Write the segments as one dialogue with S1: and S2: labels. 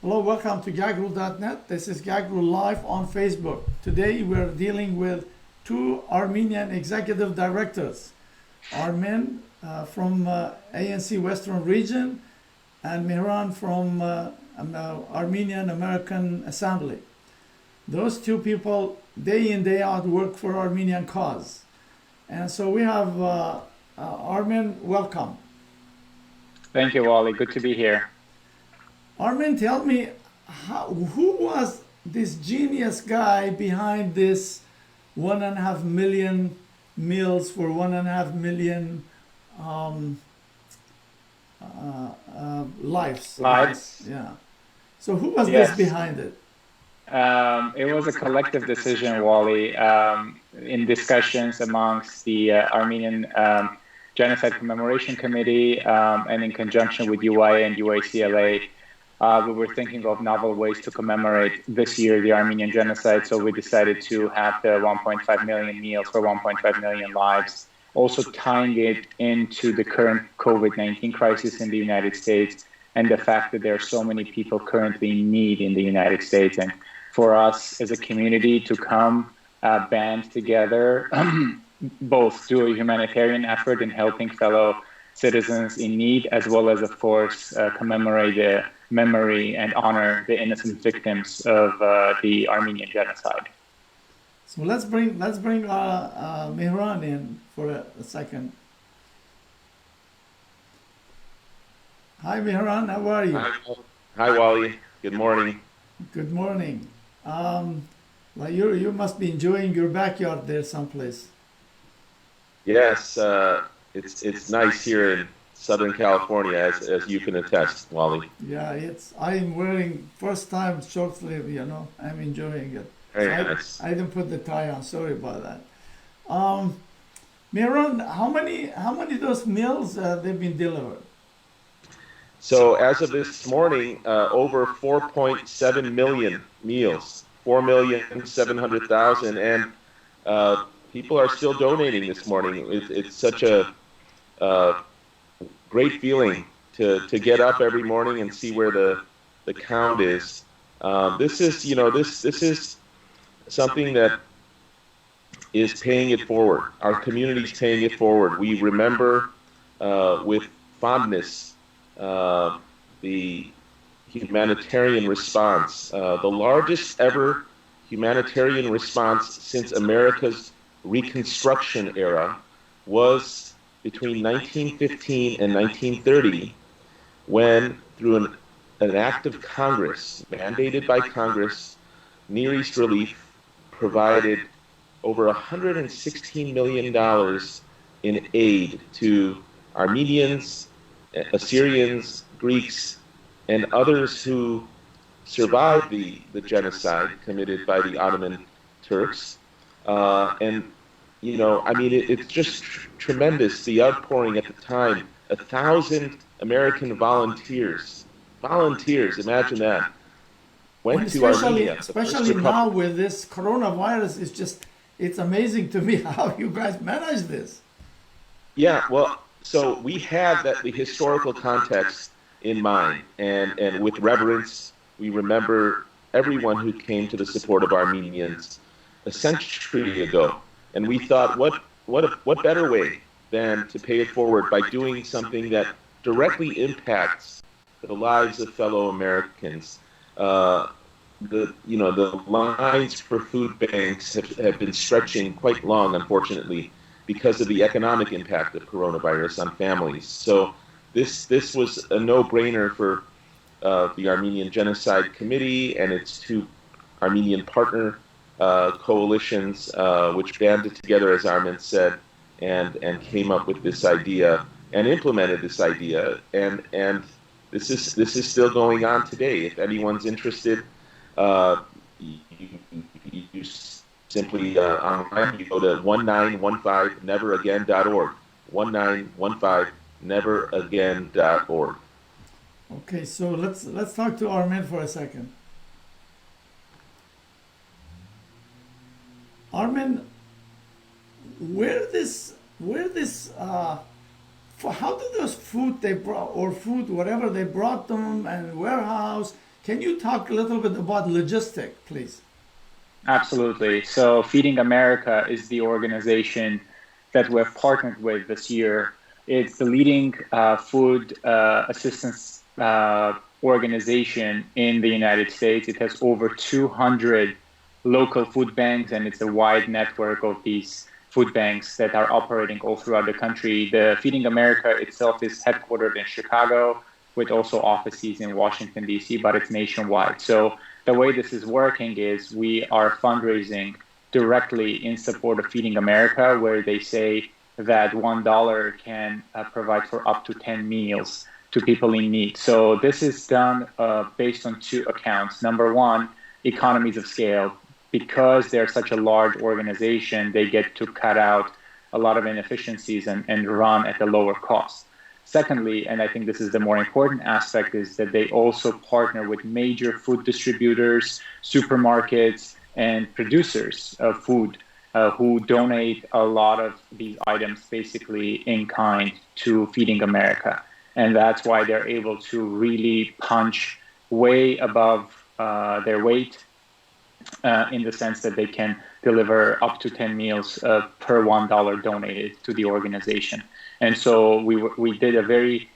S1: Hello, welcome to GagruleNet. This is GagruleLive on Facebook. Today we're dealing with two Armenian executive directors, Armen from ANC Western Region and Mihr from Armenian American Assembly. Those two people, day in, day out, work for Armenian cause. And so we have Armen, welcome.
S2: Thank you, Wally. Good to be here.
S1: Armen, tell me, who was this genius guy behind this 1.5 million meals for 1.5 million lives?
S2: Lives?
S1: Yeah. So who was
S2: Yes.
S1: this behind it?
S2: It was a collective decision, Wally, in discussions amongst the Armenian Genocide Commemoration Committee and in conjunction with UIA and UACLA. We were thinking of novel ways to commemorate this year the Armenian Genocide, so we decided to have the 1.5 million meals for 1.5 million lives, also tying it into the current COVID-19 crisis in the United States and the fact that there are so many people currently in need in the United States. And for us as a community to come band together, both do a humanitarian effort in helping fellow citizens in need, as well as, of course, commemorate the memory and honor the innocent victims of the Armenian Genocide.
S1: So let's bring Mihr in for a second. Hi Mihr, how are you?
S3: Hi Wally. Good morning.
S1: Good morning. Well, you must be enjoying your backyard there someplace.
S3: Yes, it's nice here in Southern California, as you can attest, Wally.
S1: Yeah, I'm wearing first time short sleeve, I'm enjoying it.
S3: Very
S1: So
S3: nice.
S1: I didn't put the tie on, sorry about that. Mihr, how many of those meals they've been delivered?
S3: So as of this morning, over 4.7 million meals, 4,700,000, and people are still donating this morning. It's such a great feeling to get up every morning and see where the count is. This is something that is paying it forward. Our community's paying it forward. We remember with fondness the humanitarian response, the largest ever humanitarian response since America's Reconstruction era was between 1915 and 1930, when through an act of Congress, mandated by Congress, Near East Relief provided over $116 million in aid to Armenians, Assyrians, Greeks, and others who survived the genocide committed by the Ottoman Turks. It's just tremendous, the outpouring at the time. 1,000 American volunteers, imagine that, went to Armenia.
S1: Especially now with this coronavirus, it's amazing to me how you guys manage this.
S3: Yeah, well, so we had the historical context in mind, and with reverence, we remember everyone who came to the support of Armenians a century ago. And we thought, what better way than to pay it forward by doing something that directly impacts the lives of fellow Americans. The lines for food banks have been stretching quite long, unfortunately, because of the economic impact of coronavirus on families. So this was a no-brainer for the Armenian Genocide Committee and its two Armenian partner coalitions, which banded together, as Armen said, and came up with this idea and implemented this idea. And this is still going on today. If anyone's interested, you simply online, you go to 1915neveragain.org, 1915neveragain.org.
S1: Okay, so let's talk to Armen for a second. Armen, how did those food they brought, or food, whatever they brought them and warehouse, Can you talk a little bit about logistic, please?
S2: Absolutely. So Feeding America is the organization that we've partnered with this year. It's the leading food assistance organization in the United States. It has over 200 local food banks, and it's a wide network of these food banks that are operating all throughout the country. The Feeding America itself is headquartered in Chicago, with also offices in Washington, D.C., but it's nationwide. So the way this is working is we are fundraising directly in support of Feeding America, where they say that $1 can provide for up to 10 meals to people in need. So this is done based on two accounts. Number one, economies of scale. Because they're such a large organization, they get to cut out a lot of inefficiencies and run at a lower cost. Secondly, and I think this is the more important aspect, is that they also partner with major food distributors, supermarkets, and producers of food who donate a lot of these items basically in kind to Feeding America. And that's why they're able to really punch way above their weight in the sense that they can deliver up to 10 meals per $1 donated to the organization. And so we did a very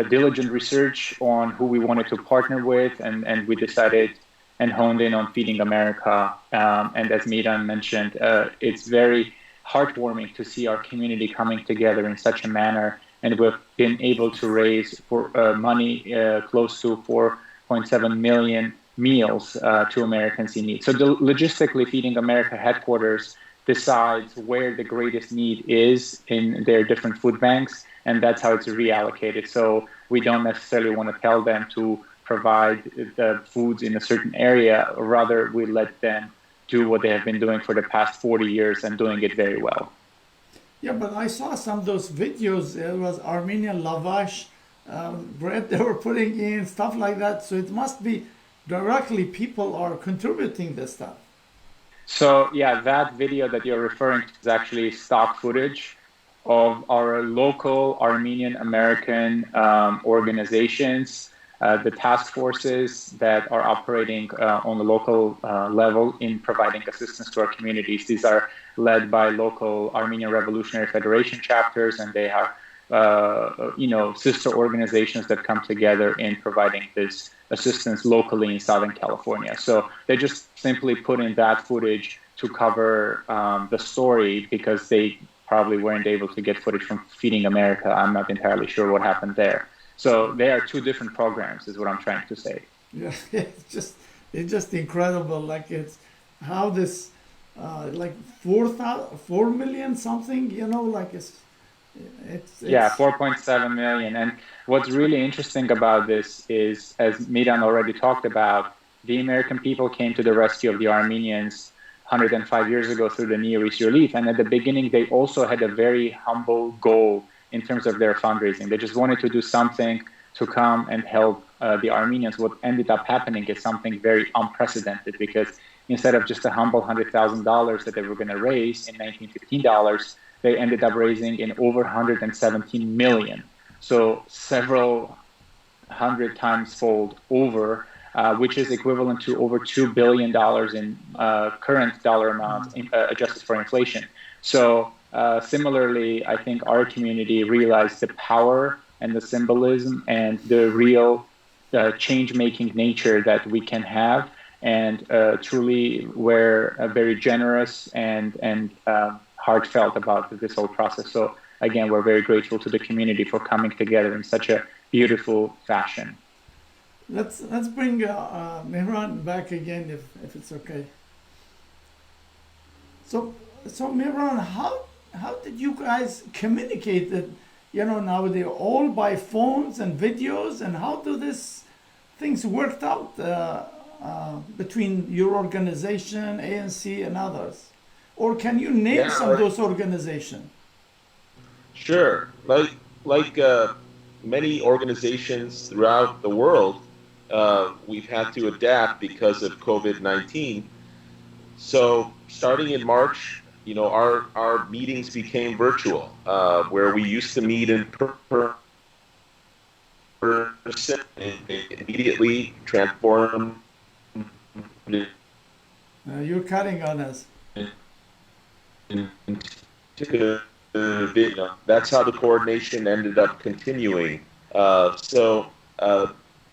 S2: diligent research on who we wanted to partner with, and we decided and honed in on Feeding America. And as Miran mentioned, it's very heartwarming to see our community coming together in such a manner. And we've been able to raise money close to 4.7 million meals to Americans in need. So logistically, Feeding America headquarters decides where the greatest need is in their different food banks, and that's how it's reallocated. So we don't necessarily want to tell them to provide the foods in a certain area. Rather, we let them do what they have been doing for the past 40 years and doing it very well.
S1: Yeah, but I saw some of those videos. It was Armenian lavash bread they were putting in, stuff like that. So it must be directly people are contributing this stuff.
S2: So yeah, that video that you're referring to is actually stock footage of our local Armenian American organizations, the task forces that are operating on the local level in providing assistance to our communities. These are led by local Armenian Revolutionary Federation chapters, and they are sister organizations that come together in providing this assistance locally in Southern California. So they just simply put in that footage to cover the story because they probably weren't able to get footage from Feeding America. I'm not entirely sure what happened there. So they are two different programs, is what I'm trying to say.
S1: Yeah, it's just incredible. Like it's how this like 4 million something, like it's
S2: yeah, 4.7 million. And what's really interesting about this is, as Miran already talked about, the American people came to the rescue of the Armenians 105 years ago through the Near East Relief. And at the beginning, they also had a very humble goal in terms of their fundraising. They just wanted to do something to come and help the Armenians. What ended up happening is something very unprecedented, because instead of just a humble $100,000 that they were going to raise in 1915 dollars, they ended up raising in over 117 million. So several hundred times fold over, which is equivalent to over $2 billion in current dollar amounts adjusted for inflation. So similarly, I think our community realized the power and the symbolism and the real change-making nature that we can have, and truly were very generous and heartfelt about this whole process. So again, we're very grateful to the community for coming together in such a beautiful fashion.
S1: Let's bring Mihran back again, if it's okay. So Mihran, how did you guys communicate that? Now they're all by phones and videos, and how do these things worked out between your organization, ANC, and others? Or can you name some of those organizations?
S3: Sure. Like many organizations throughout the world, we've had to adapt because of COVID-19. So starting in March, our meetings became virtual, where we used to meet in person person, they immediately transformed
S1: You're cutting on us.
S3: into video. That's how the coordination ended up continuing. So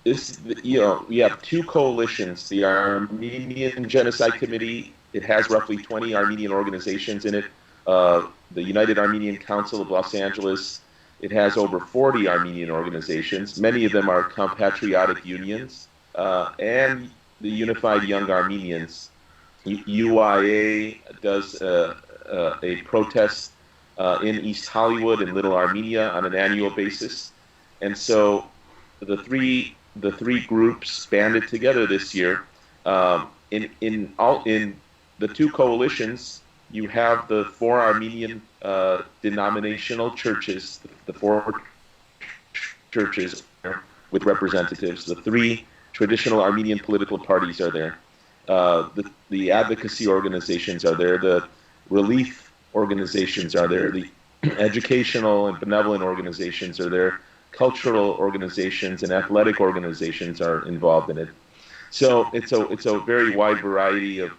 S3: this, we have two coalitions. The Armenian Genocide Committee, it has roughly 20 Armenian organizations in it. The United Armenian Council of Los Angeles, it has over 40 Armenian organizations. Many of them are compatriotic unions. And the Unified Young Armenians, UYA, does a protest in East Hollywood and Little Armenia on an annual basis. And so the three groups banded together this year. In the two coalitions, you have the four Armenian denominational churches, the four churches with representatives. The three traditional Armenian political parties are there. The advocacy organizations are there. The relief organizations are there. The educational and benevolent organizations are there. Cultural organizations and athletic organizations are involved in it. So it's a very wide variety of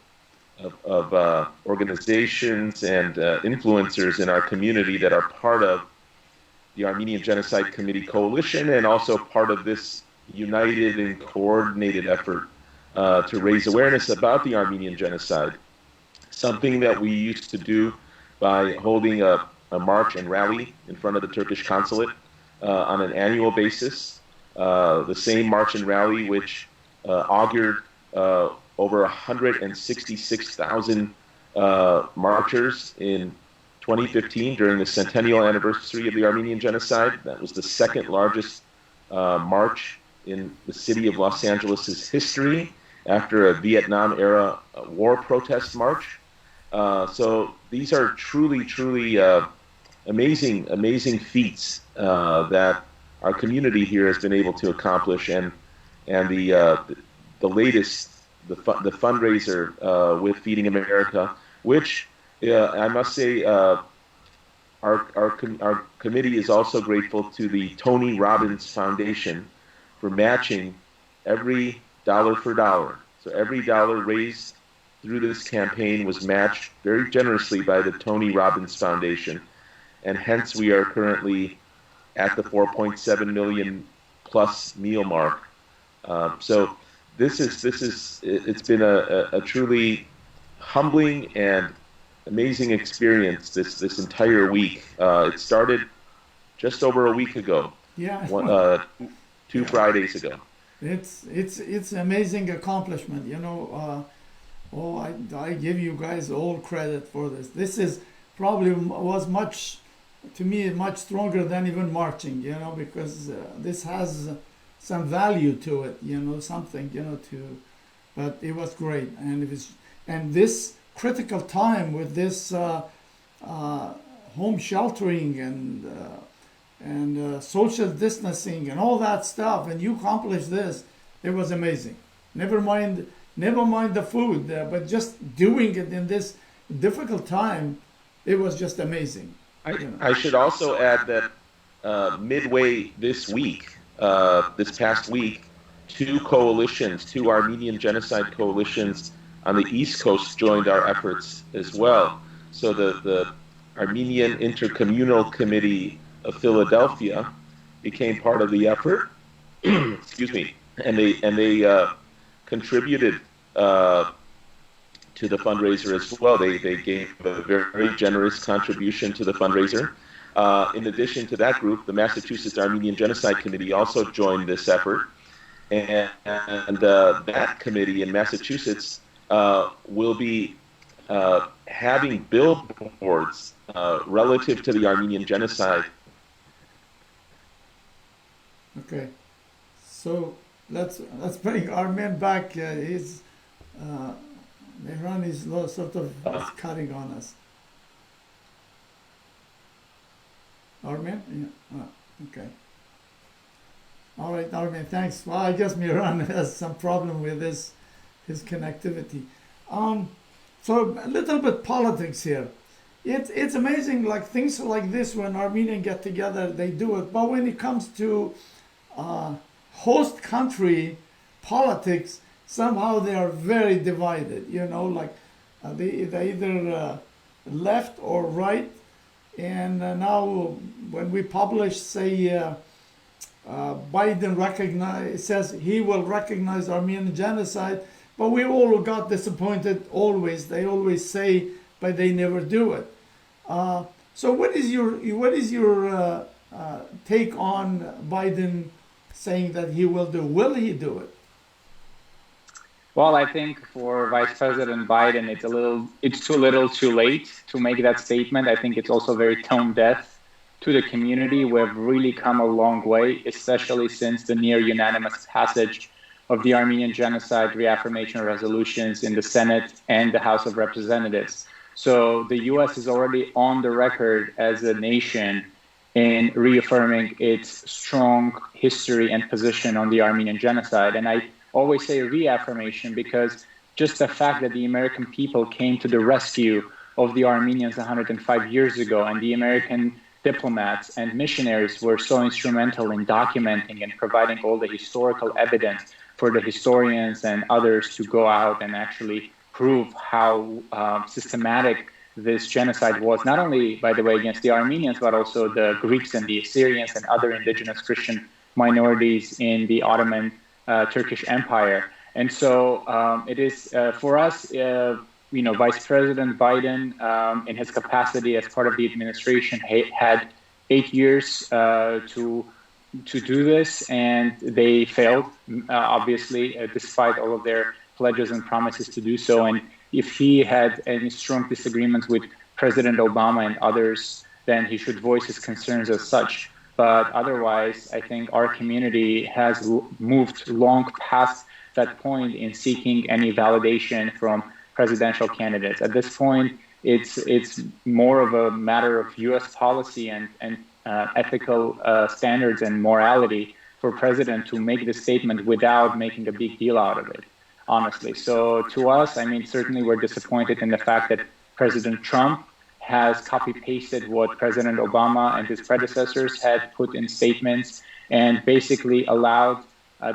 S3: organizations and influencers in our community that are part of the Armenian Genocide Committee Coalition and also part of this united and coordinated effort to raise awareness about the Armenian Genocide. Something that we used to do by holding a march and rally in front of the Turkish consulate on an annual basis. The same march and rally which augured over 166,000 marchers in 2015 during the centennial anniversary of the Armenian Genocide. That was the second largest march in the city of Los Angeles' history after a Vietnam-era war protest march. So these are truly amazing feats that our community here has been able to accomplish, and the latest, the fundraiser with Feeding America, which I must say our committee is also grateful to the Tony Robbins Foundation for matching every dollar for dollar. So every dollar raised through this campaign was matched very generously by the Tony Robbins Foundation, and hence we are currently at the 4.7 million plus meal mark. So it's been a truly humbling and amazing experience this entire week. It started just over a week ago.
S1: Yeah.
S3: Two Fridays ago.
S1: It's amazing accomplishment. I give you guys all credit for this. This is probably was much stronger than even marching, because this has some value to it, something, but it was great. And this critical time with this home sheltering and social distancing and all that stuff, and you accomplished this, it was amazing. Never mind the food, but just doing it in this difficult time, it was just amazing.
S3: I should also add that midway this past week, two Armenian genocide coalitions on the East Coast joined our efforts as well. So the Armenian Intercommunal Committee of Philadelphia became part of the effort. Excuse me, and they contributed to the fundraiser as well. They gave a very generous contribution to the fundraiser. In addition to that group, the Massachusetts Armenian Genocide Committee also joined this effort, and that committee in Massachusetts will be having billboards relative to the Armenian Genocide.
S1: Okay, so let's bring Armen back. Mihr is sort of cutting on us. Armen? Yeah. Okay. All right, Armen, thanks. Well, I guess Mihr has some problem with his connectivity. So a little bit politics here. It's amazing, like things like this, when Armenians get together, they do it. But when it comes to host country politics, somehow they are very divided, like they either left or right. And now when we publish, say, Biden says he will recognize Armenian genocide, but we all got disappointed always. They always say, but they never do it. So what is your take on Biden saying that he will do? Will he do it?
S2: Well, I think for Vice President Biden, it's too little, too late to make that statement. I think it's also very tone deaf to the community. We've really come a long way, especially since the near unanimous passage of the Armenian Genocide reaffirmation resolutions in the Senate and the House of Representatives. So the U.S. is already on the record as a nation in reaffirming its strong history and position on the Armenian Genocide. And I always say reaffirmation because just the fact that the American people came to the rescue of the Armenians 105 years ago, and the American diplomats and missionaries were so instrumental in documenting and providing all the historical evidence for the historians and others to go out and actually prove how systematic this genocide was, not only, by the way, against the Armenians, but also the Greeks and the Assyrians and other indigenous Christian minorities in the Ottoman Turkish Empire. And so it is for us, Vice President Biden, in his capacity as part of the administration, had 8 years to do this, and they failed, obviously, despite all of their pledges and promises to do so. And if he had any strong disagreements with President Obama and others, then he should voice his concerns as such. But otherwise, I think our community has moved long past that point in seeking any validation from presidential candidates. At this point, it's more of a matter of U.S. policy and ethical standards and morality for president to make this statement without making a big deal out of it, honestly. So to us, I mean, certainly we're disappointed in the fact that President Trump has copy-pasted what President Obama and his predecessors had put in statements and basically allowed,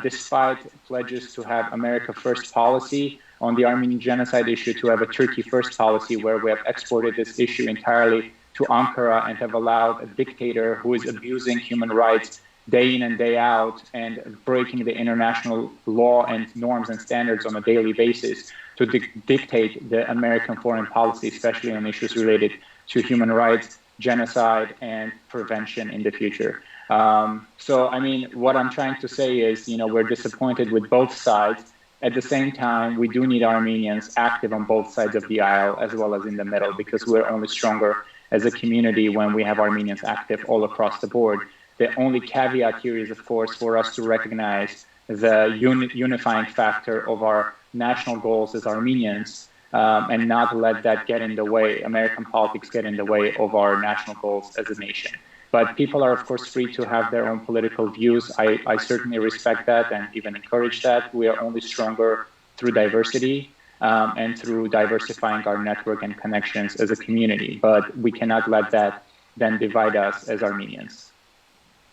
S2: despite pledges to have America First policy on the Armenian genocide issue, to have a Turkey First policy where we have exported this issue entirely to Ankara and have allowed a dictator who is abusing human rights day in and day out and breaking the international law and norms and standards on a daily basis to dictate the American foreign policy, especially on issues related to human rights, genocide, and prevention in the future. So, I mean, what I'm trying to say is, we're disappointed with both sides. At the same time, we do need Armenians active on both sides of the aisle as well as in the middle, because we're only stronger as a community when we have Armenians active all across the board. The only caveat here is, of course, for us to recognize the unifying factor of our national goals as Armenians, and not let that get in the way, American politics get in the way of our national goals as a nation. But people are, of course, free to have their own political views. I certainly respect that and even encourage that. We are only stronger through diversity and through diversifying our network and connections as a community. But we cannot let that then divide us as Armenians.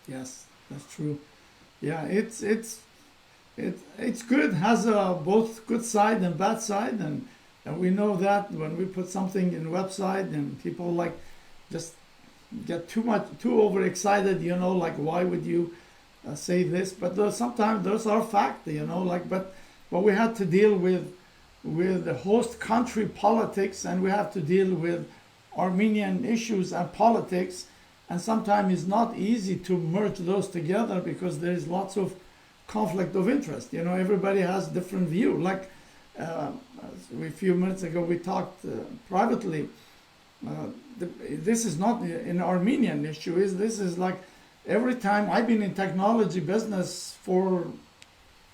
S1: Yes, that's true. Yeah, it's good. Has both good side and bad side, and we know that when we put something in website and people just get too overexcited, like why would you say this? But sometimes those are fact, but we had to deal with the host country politics, and we have to deal with Armenian issues and politics. And sometimes it's not easy to merge those together because there is lots of conflict of interest. Everybody has different view. Like a few minutes ago, we talked privately. This is not an Armenian issue. This is like every time I've been in technology business for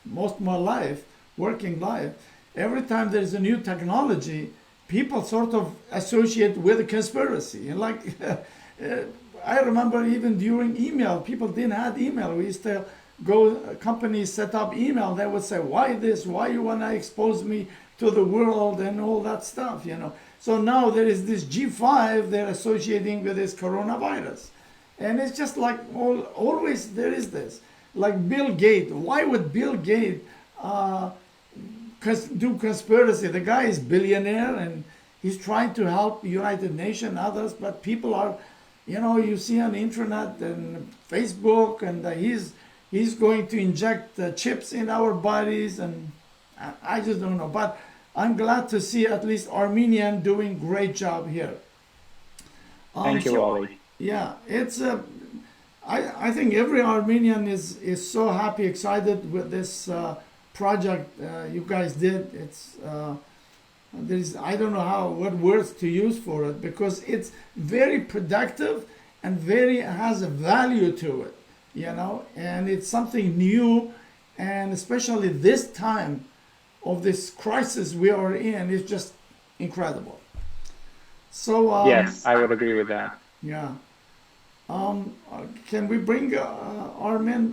S1: most of my life, working life, every time there's a new technology, people sort of associate with a conspiracy. And I remember even during email, people didn't have email. We used to go, companies set up email. They would say, why this? Why you want to expose me to the world and all that stuff, So now there is this G5 they're associating with this coronavirus. And it's just like always there is this. like Bill Gates. Why would Bill Gates do conspiracy? The guy is billionaire and he's trying to help United Nations and others, but people are, you see on the internet and Facebook, and he's going to inject chips in our bodies, and I just don't know. But I'm glad to see at least Armenian doing great job here.
S2: Thank you, Wally.
S1: Yeah, it's I think every Armenian is so happy, excited with this project you guys did. It's I don't know what words to use for it, because it's very productive and has a value to it, and it's something new, and especially this time of this crisis we are in is just incredible. So
S2: yes, I would agree with that.
S1: Yeah. Can we bring Armen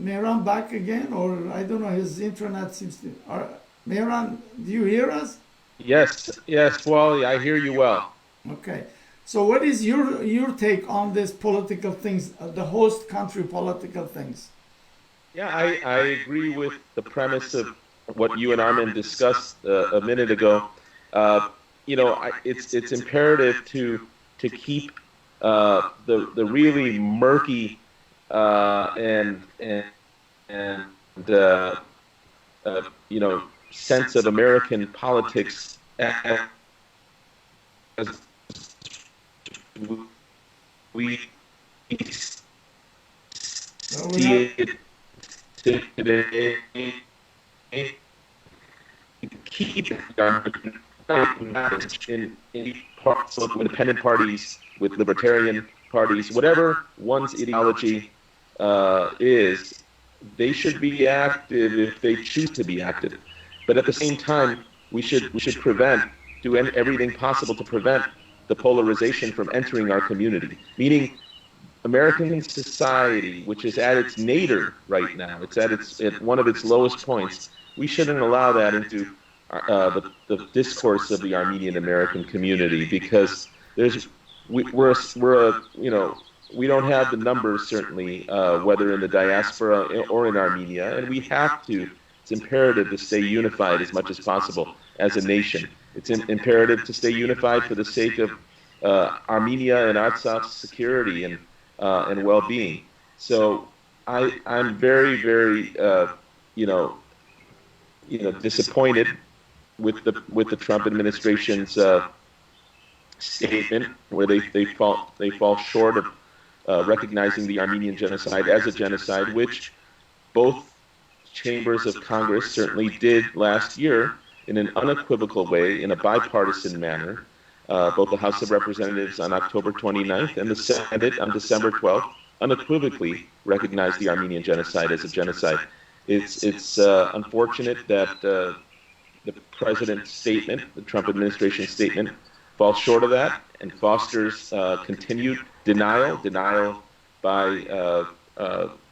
S1: Mehran back again, or I don't know, his internet seems to. Mehran, do you hear us?
S3: Yes, Wally, I hear you well.
S1: Okay. So what is your take on this political things, the host country political things?
S3: Yeah, I agree with the premise of what you and Armen discussed a minute ago. It's imperative to keep the really murky sense of American politics as we see it today. Keep in parts of independent parties, with libertarian parties, whatever one's ideology is, they should be active if they choose to be active. But at the same time, we should do everything possible to prevent the polarization from entering our community. Meaning, American society, which is at its nadir right now, it's at one of its lowest points. We shouldn't allow that into the discourse of the Armenian American community, because we don't have the numbers, certainly, whether in the diaspora or in Armenia, and we have to. It's imperative to stay unified as much as possible as a nation. It's imperative to stay unified for the sake of Armenia and Artsak's security and well-being. So I'm very, very disappointed with the Trump administration's statement, where they fall short of recognizing the Armenian genocide as a genocide, which both chambers of Congress certainly did last year in an unequivocal way, in a bipartisan manner. Both the House of Representatives on October 29th and the Senate on December 12th unequivocally recognized the Armenian genocide as a genocide. It's unfortunate that the president's statement, the Trump administration statement, falls short of that and fosters continued denial by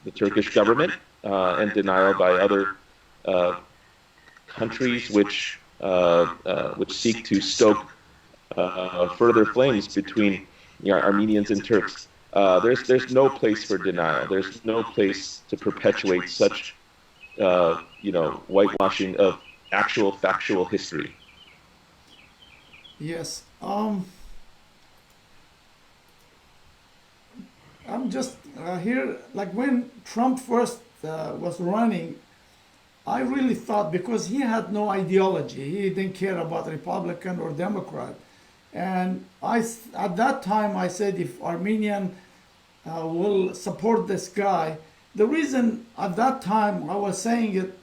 S3: the Turkish government and denial by other countries which seek to stoke further flames between Armenians and Turks. There's no place for denial. There's no place to perpetuate such whitewashing of actual factual history.
S1: Yes. I'm just here, like when Trump first was running, I really thought, because he had no ideology, he didn't care about Republican or Democrat, and at that time I said, if Armenian will support this guy, the reason at that time I was saying it,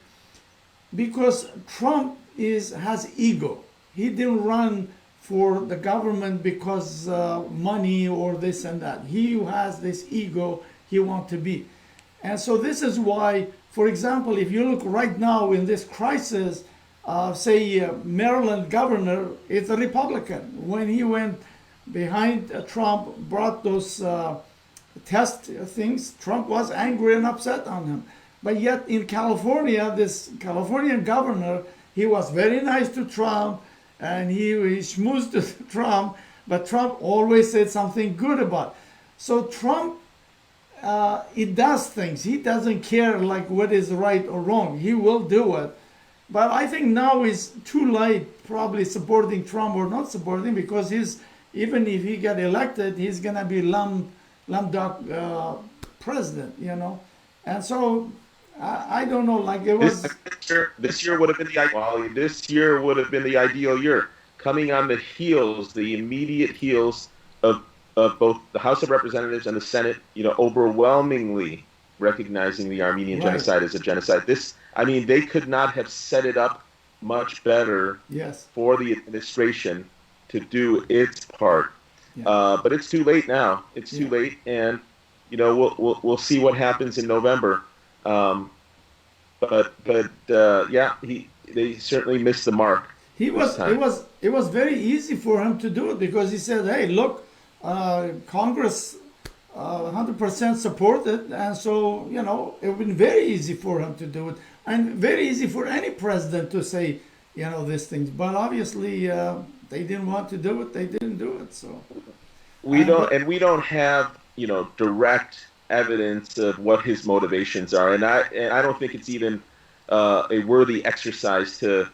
S1: because Trump has ego. He didn't run for the government because money or this and that. He has this ego he wants to be. And so this is why, for example, if you look right now in this crisis, say Maryland governor is a Republican. When he went behind Trump, brought those test things, Trump was angry and upset on him. But yet in California, this Californian governor, he was very nice to Trump, and he schmoozed to Trump, but Trump always said something good about it. So Trump it does things. He doesn't care like what is right or wrong. He will do it. But I think now is too late, probably supporting Trump or not supporting, because even if he get elected, he's gonna be lame duck president, And so I don't know, like it was.
S3: This year would have been the ideal. This year would have been the ideal year, coming on the immediate heels of both the House of Representatives and the Senate, overwhelmingly recognizing the Armenian genocide as a genocide. They could not have set it up much better for the administration to do its part. But it's too late now. It's too late, and we'll see what happens in November. They certainly missed the mark.
S1: It was very easy for him to do it because he said, "Hey, look, Congress 100% supported," and so it would been very easy for him to do it, and very easy for any president to say these things. But obviously, they didn't want to do it. They didn't do it. So
S3: we don't have direct evidence of what his motivations are, and I don't think it's even a worthy exercise to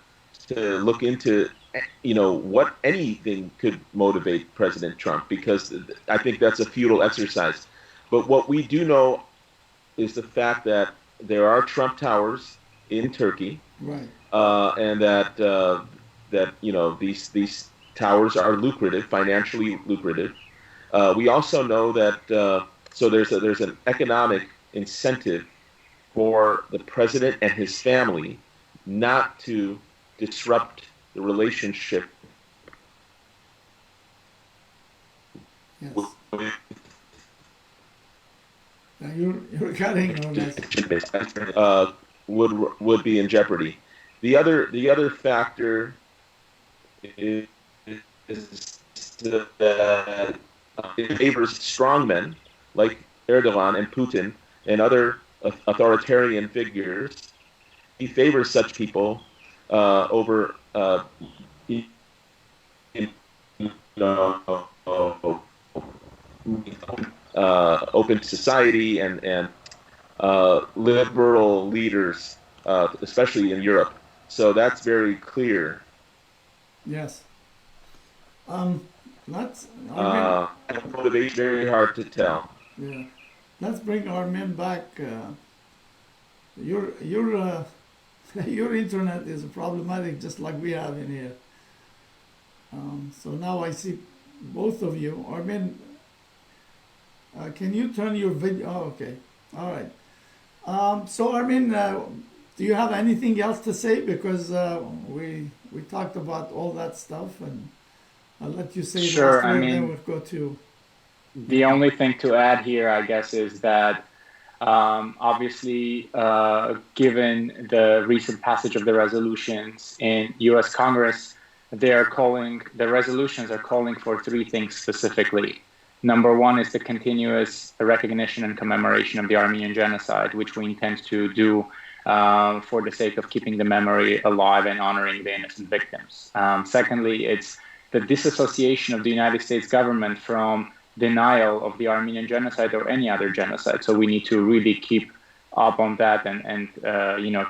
S3: look into what anything could motivate President Trump, because I think that's a futile exercise. But what we do know is the fact that there are Trump towers in Turkey,
S1: right?
S3: And that these towers are lucrative, financially lucrative. We also know that so there's an economic incentive for the president and his family not to disrupt the relationship.
S1: Yes. Now you're cutting on this.
S3: Would be in jeopardy. The other factor is that it favors strongmen like Erdogan and Putin and other authoritarian figures. He favors such people over open society and liberal leaders, especially in Europe. So that's very clear.
S1: Yes. Let's.
S3: Motivation very hard to tell.
S1: Yeah. Let's bring Armen back. Your your internet is problematic, just like we have in here. So now I see both of you. Armen, can you turn your video? Oh, okay. All right. So Armen, do you have anything else to say? Because we talked about all that stuff, and I'll let you say
S2: sure.
S1: last word, and then we'll go to.
S2: The only thing to add here, I guess, is that obviously, given the recent passage of the resolutions in U.S. Congress, the resolutions are calling for three things specifically. Number one is the continuous recognition and commemoration of the Armenian Genocide, which we intend to do for the sake of keeping the memory alive and honoring the innocent victims. Secondly, it's the disassociation of the United States government from denial of the Armenian Genocide or any other genocide. So we need to really keep up on that and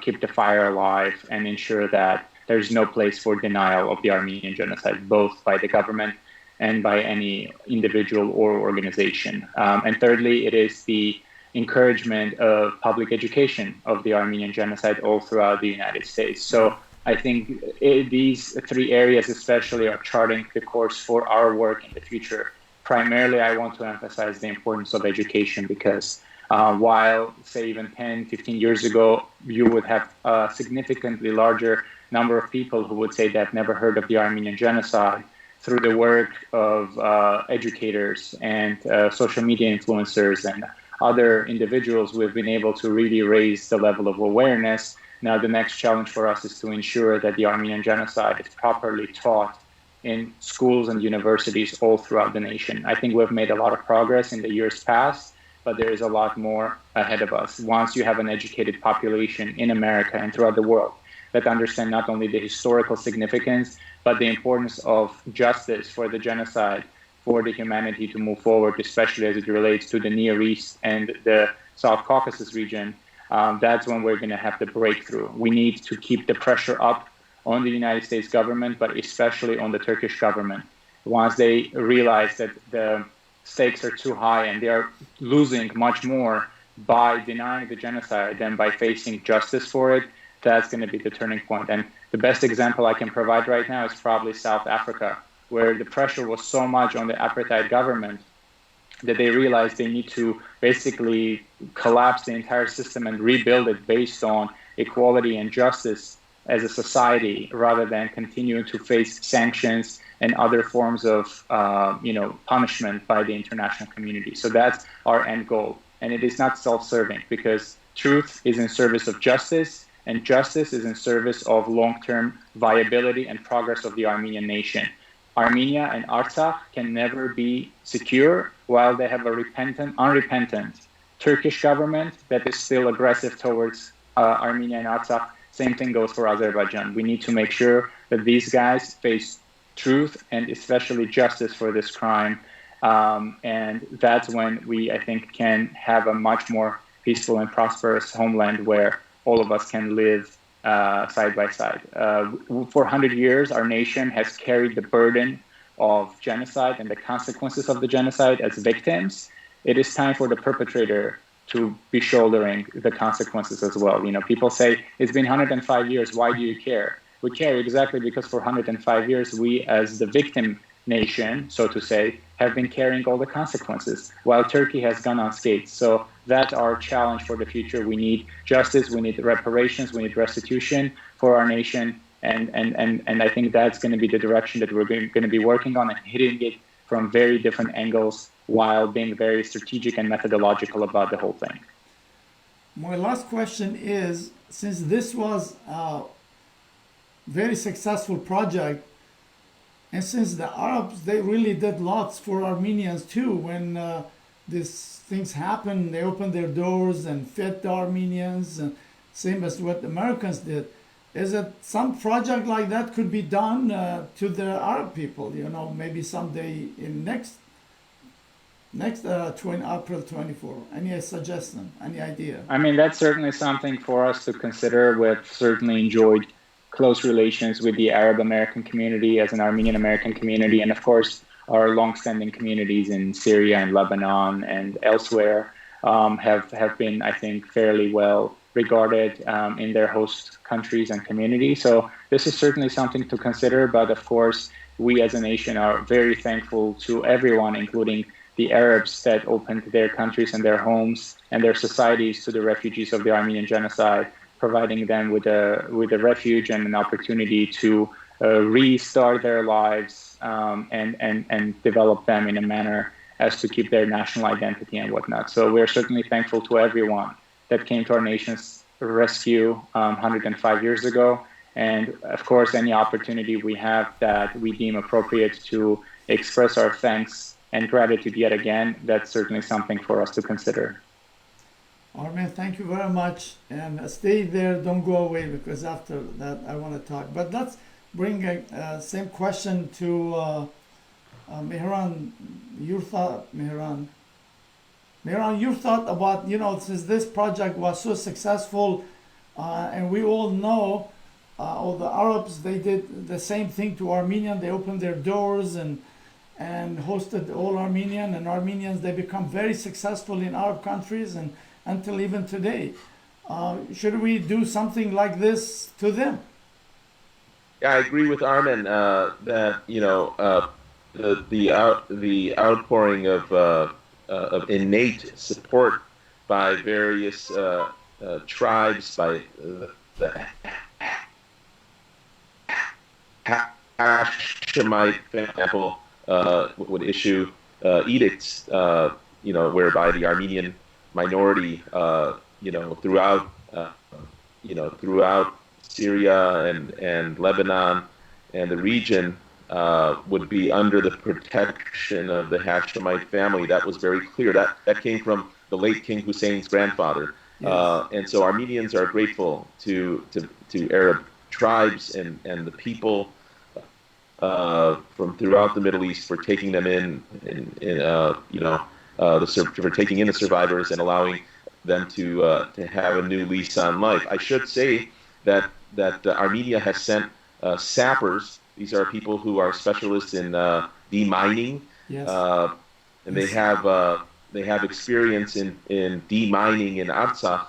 S2: keep the fire alive and ensure that there's no place for denial of the Armenian Genocide, both by the government and by any individual or organization. And thirdly, it is the encouragement of public education of the Armenian Genocide all throughout the United States. So I think these three areas especially are charting the course for our work in the future. Primarily, I want to emphasize the importance of education because while, say, even 10, 15 years ago, you would have a significantly larger number of people who would say they've never heard of the Armenian Genocide, through the work of educators and social media influencers and other individuals, we've been able to really raise the level of awareness. Now, the next challenge for us is to ensure that the Armenian Genocide is properly taught in schools and universities all throughout the nation. I think we've made a lot of progress in the years past, but there is a lot more ahead of us. Once you have an educated population in America and throughout the world that understand not only the historical significance, but the importance of justice for the genocide for the humanity to move forward, especially as it relates to the Near East and the South Caucasus region, that's when we're going to have the breakthrough. We need to keep the pressure up on the United States government, but especially on the Turkish government. Once they realize that the stakes are too high and they are losing much more by denying the genocide than by facing justice for it, that's going to be the turning point. And the best example I can provide right now is probably South Africa, where the pressure was so much on the apartheid government that they realized they need to basically collapse the entire system and rebuild it based on equality and justice as a society, rather than continuing to face sanctions and other forms of punishment by the international community. So that's our end goal. And it is not self-serving, because truth is in service of justice, and justice is in service of long-term viability and progress of the Armenian nation. Armenia and Artsakh can never be secure while they have a unrepentant Turkish government that is still aggressive towards Armenia and Artsakh. Same thing goes for Azerbaijan. We need to make sure that these guys face truth and especially justice for this crime. And that's when we, I think, can have a much more peaceful and prosperous homeland where all of us can live side by side. For 100 years, our nation has carried the burden of genocide and the consequences of the genocide as victims. It is time for the perpetrator to be shouldering the consequences as well. People say, it's been 105 years, why do you care? We care exactly because for 105 years, we as the victim nation, so to say, have been carrying all the consequences, while Turkey has gone unscathed. So that's our challenge for the future. We need justice, we need reparations, we need restitution for our nation, and I think that's going to be the direction that we're going to be working on, and hitting it from very different angles while being very strategic and methodological about the whole thing.
S1: My last question is, since this was a very successful project, and since the Arabs, they really did lots for Armenians too. When these things happened, they opened their doors and fed the Armenians, and same as what the Americans did. Is it some project like that could be done to the Arab people? Maybe someday in next April 24. Any suggestion? Any idea?
S2: I mean, that's certainly something for us to consider. We've certainly enjoyed close relations with the Arab American community as an Armenian American community, and of course our longstanding communities in Syria and Lebanon and elsewhere have been, I think, fairly well regarded in their host countries and communities. So this is certainly something to consider, but of course we as a nation are very thankful to everyone, including the Arabs that opened their countries and their homes and their societies to the refugees of the Armenian Genocide, providing them with a refuge and an opportunity to restart their lives and develop them in a manner as to keep their national identity and whatnot. So we're certainly thankful to everyone that came to our nation's rescue 105 years ago. And of course, any opportunity we have that we deem appropriate to express our thanks and gratitude yet again, that's certainly something for us to consider.
S1: Armen, thank you very much, and stay there, don't go away, because after that I want to talk. But let's bring a same question to Mihran. Your thought, Mihran, your thought about, since this project was so successful, and we all know all the Arabs, they did the same thing to Armenian. They opened their doors and hosted all Armenian, and Armenians, they become very successful in Arab countries and until even today. Should we do something like this to them?
S3: Yeah, I agree with Armen that the outpouring of innate support by various tribes, by the Hashemite, for example, would issue edicts, whereby the Armenian minority, throughout Syria and Lebanon and the region would be under the protection of the Hashemite family. That was very clear. That came from the late King Hussein's grandfather. Yes. And so Armenians are grateful to Arab tribes and the people from throughout the Middle East for taking them for taking in the survivors and allowing them to have a new lease on life. I should say that Armenia has sent sappers. These are people who are specialists in demining,
S1: Yes.
S3: and they have experience in demining in Artsakh.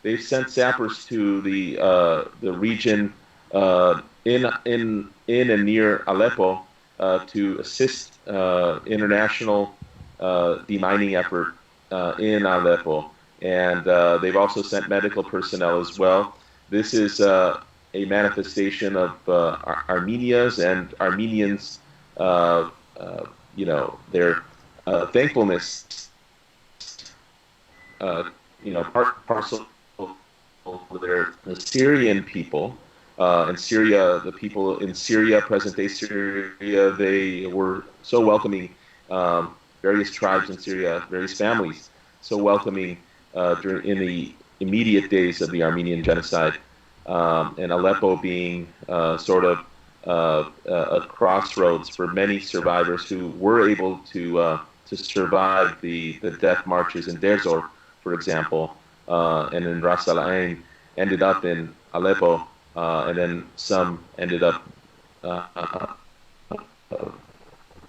S3: They've sent sappers to the region in and near Aleppo to assist international demining effort in Aleppo, and they've also sent medical personnel as well. This is a manifestation of Armenia's and Armenians, their thankfulness, parcel of the Syrian people. In Syria, the people in Syria, present-day Syria, they were so welcoming. Various tribes in Syria, various families, so welcoming in the immediate days of the Armenian Genocide, and Aleppo being sort of a crossroads for many survivors who were able to survive the death marches in Deir Zor, for example, and in Ras Al Ain, ended up in Aleppo, and then some ended up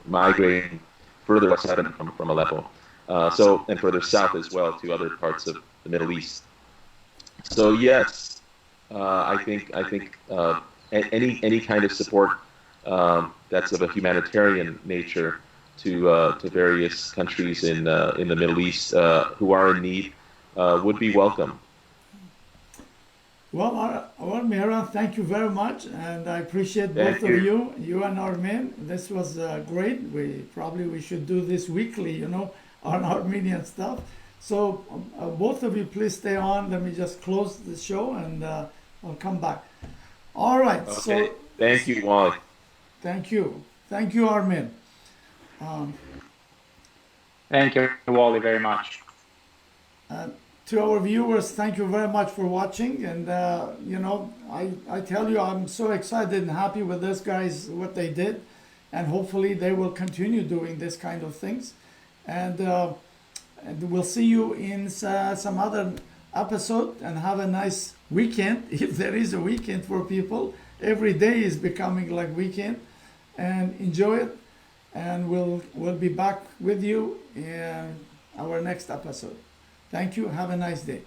S3: migrating further west from Aleppo, and further south as well to other parts of the Middle East. So yes, I think any kind of support that's of a humanitarian nature to various countries in the Middle East who are in need would be welcome.
S1: Well, Mihr, thank you very much, and I appreciate both of you and Armen. This was great. We should do this weekly, on Armenian stuff. So both of you, please stay on. Let me just close the show, and I'll come back. All right.
S3: Okay.
S1: So
S3: thank you, Wally.
S1: Thank you, Armen.
S2: Thank you, Wally, very much.
S1: To our viewers, thank you very much for watching. And, I tell you, I'm so excited and happy with these guys, what they did. And hopefully they will continue doing this kind of things. And we'll see you in some other episode, and have a nice weekend. If there is a weekend for people, every day is becoming like weekend. And enjoy it. And we'll be back with you in our next episode. Thank you. Have a nice day.